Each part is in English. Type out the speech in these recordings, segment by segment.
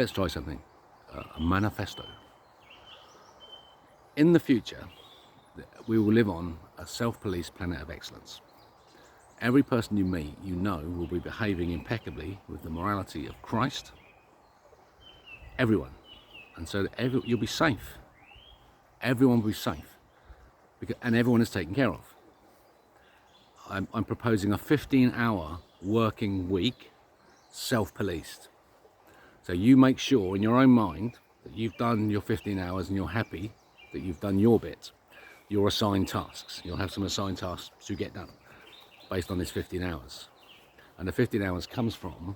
Let's try something. A manifesto. In the future, we will live on a self-policed planet of excellence. Every person you meet, you know, will be behaving impeccably with the morality of Christ. Everyone. And so you'll be safe. Everyone will be safe. And everyone is taken care of. I'm proposing a 15-hour working week, self-policed. So you make sure in your own mind that you've done your 15 hours and you're happy that you've done your bit. Your assigned tasks. You'll have some assigned tasks to get done based on this 15 hours. And the 15 hours comes from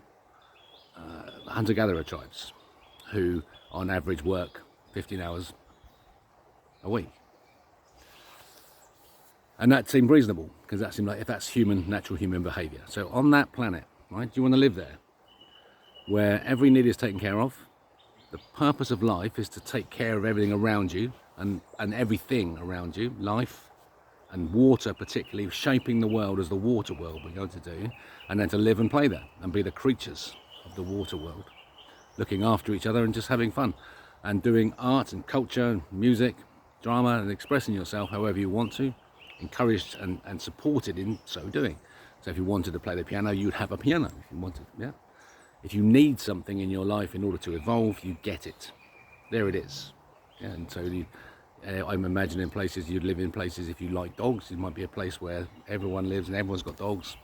hunter-gatherer tribes who on average work 15 hours a week. And that seemed reasonable because that seemed like if that's natural human behavior. So on that planet, right, do you want to live there where every need is taken care of? The purpose of life is to take care of everything around you and everything around you, life and water particularly, shaping the world as the water world we're going to do, and then to live and play there and be the creatures of the water world, looking after each other and just having fun and doing art and culture and music, drama and expressing yourself however you want to, encouraged and supported in so doing. So if you wanted to play the piano, you'd have a piano if you wanted, yeah. If you need something in your life in order to evolve, you get it. There it is. Yeah, and so I'm imagining places you'd live in places if you like dogs. It might be a place where everyone lives and everyone's got dogs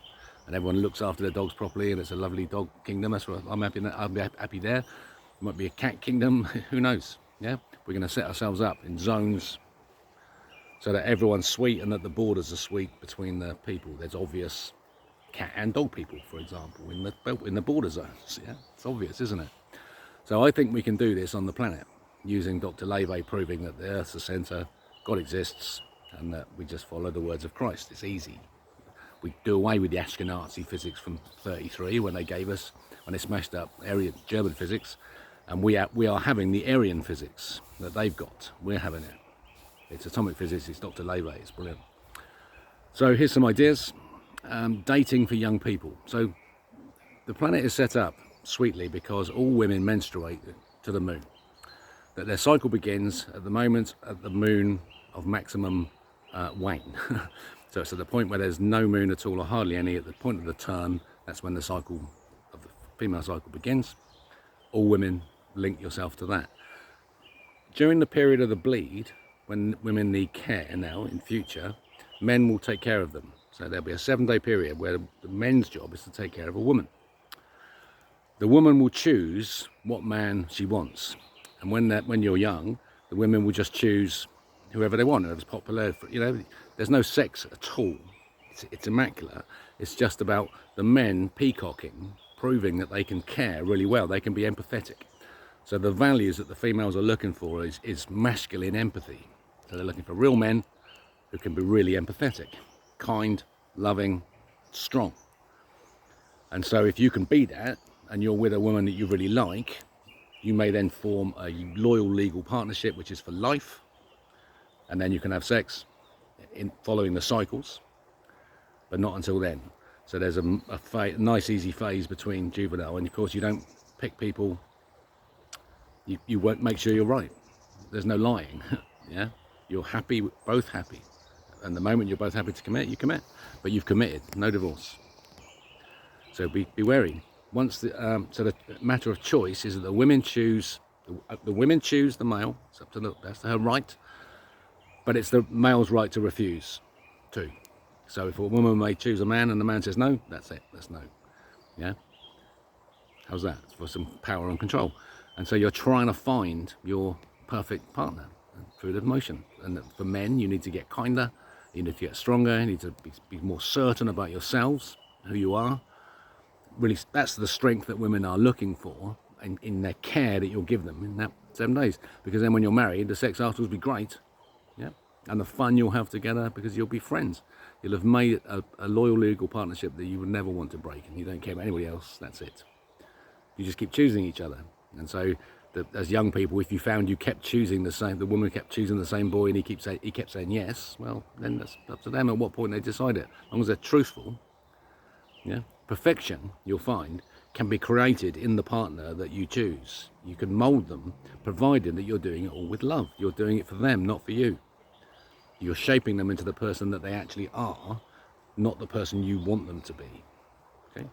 and everyone looks after their dogs properly and it's a lovely dog kingdom. That's what I'm happy. I'll be happy there. It might be a cat kingdom. Who knows? Yeah, we're going to set ourselves up in zones so that everyone's sweet and that the borders are sweet between the people. There's obvious cat and dog people, for example, in the border zones. Yeah, it's obvious, isn't it? So I think we can do this on the planet using Dr. Levy proving that the Earth's the centre, God exists, and that we just follow the words of Christ. It's easy. We do away with the Ashkenazi physics from 33 when they smashed up German physics, and we are having the Aryan physics that they've got. We're having it. It's atomic physics. It's Dr. Levy. It's brilliant. So here's some ideas. Dating for young people. So the planet is set up sweetly because all women menstruate to the moon. That their cycle begins at the moment at the moon of maximum wane. So it's at the point where there's no moon at all or hardly any. At the point of the turn, that's when the cycle of the female cycle begins. All women link yourself to that. During the period of the bleed, when women need care now in future, men will take care of them. So there'll be a 7-day period where the men's job is to take care of a woman. The woman will choose what man she wants. And when you're young, the women will just choose whoever they want, whoever's popular. There's no sex at all. It's immaculate. It's just about the men peacocking, proving that they can care really well. They can be empathetic. So the values that the females are looking for is masculine empathy. So they're looking for real men who can be really empathetic, kind, loving, strong. And so if you can be that and you're with a woman that you really like, you may then form a loyal legal partnership which is for life, and then you can have sex in following the cycles, but not until then. So there's a nice easy phase between juvenile, and of course you don't pick people, you won't make sure you're right. There's no lying. Yeah, you're happy, both happy. And the moment you're both happy to commit, you commit. But you've committed, no divorce. So be wary. So the matter of choice is that the women choose the male. It's up to that's her right. But it's the male's right to refuse too. So if a woman may choose a man and the man says no, that's it. That's no. Yeah. How's that? For some power and control. And so you're trying to find your perfect partner through the motion. And for men, you need to get kinder. You need to get stronger, you need to be more certain about yourselves, who you are. Really, that's the strength that women are looking for in their care that you'll give them in that 7 days. Because then when you're married, the sex afterwards will be great. Yeah, and the fun you'll have together because you'll be friends. You'll have made a loyal legal partnership that you would never want to break, and you don't care about anybody else, that's it. You just keep choosing each other. And so as young people, if you found you kept choosing the woman kept choosing the same boy and he kept saying yes, well, then that's up to them at what point they decide it. As long as they're truthful. Yeah, perfection, you'll find, can be created in the partner that you choose. You can mould them, provided that you're doing it all with love. You're doing it for them, not for you. You're shaping them into the person that they actually are, not the person you want them to be. Okay?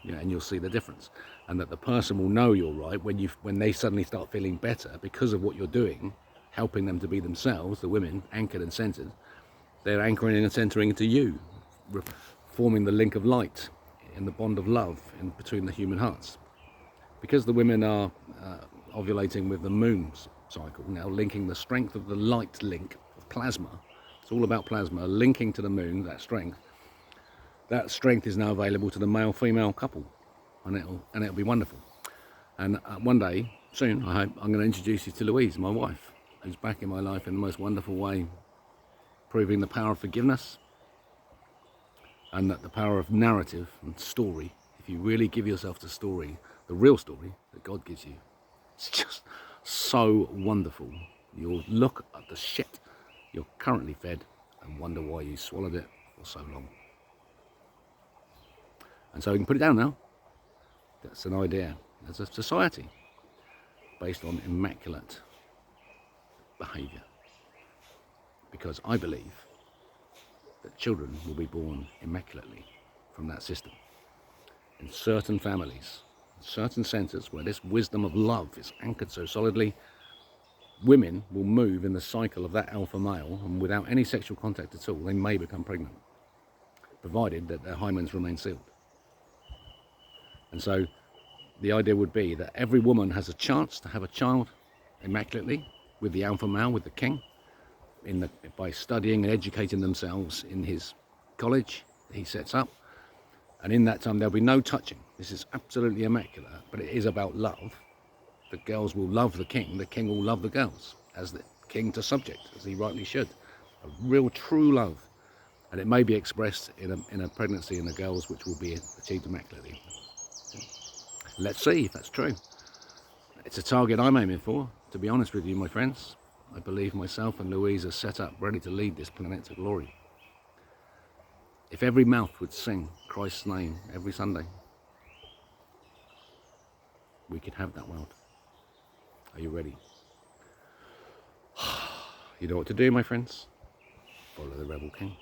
Yeah, and you'll see the difference. And that the person will know you're right when they suddenly start feeling better because of what you're doing, helping them to be themselves, the women, anchored and centered. They're anchoring and centering into you, forming the link of light in the bond of love in between the human hearts. Because the women are ovulating with the moon's cycle, now linking the strength of the light link of plasma. It's all about plasma, linking to the moon, that strength. That strength is now available to the male-female couple, and it'll be wonderful. And one day, soon, I hope, I'm going to introduce you to Louise, my wife, who's back in my life in the most wonderful way, proving the power of forgiveness, and that the power of narrative and story. If you really give yourself to story, the real story that God gives you, it's just so wonderful. You'll look at the shit you're currently fed and wonder why you swallowed it for so long. And so you can put it down now. That's an idea. There's a society based on immaculate behaviour. Because I believe that children will be born immaculately from that system. In certain families, certain centres where this wisdom of love is anchored so solidly, women will move in the cycle of that alpha male, and without any sexual contact at all, they may become pregnant, provided that their hymens remain sealed. And so the idea would be that every woman has a chance to have a child immaculately with the alpha male, with the king, by studying and educating themselves in his college he sets up. And in that time there'll be no touching. This is absolutely immaculate, but it is about love. The girls will love the king will love the girls, as the king to subject, as he rightly should. A real true love. And it may be expressed in a pregnancy in the girls, which will be achieved immaculately. Let's see if that's true. It's a target I'm aiming for, to be honest with you, my friends. I believe myself and Louise are set up, ready to lead this planet to glory. If every mouth would sing Christ's name every Sunday, we could have that world. Are you ready? You know what to do, my friends. Follow the Rebel King.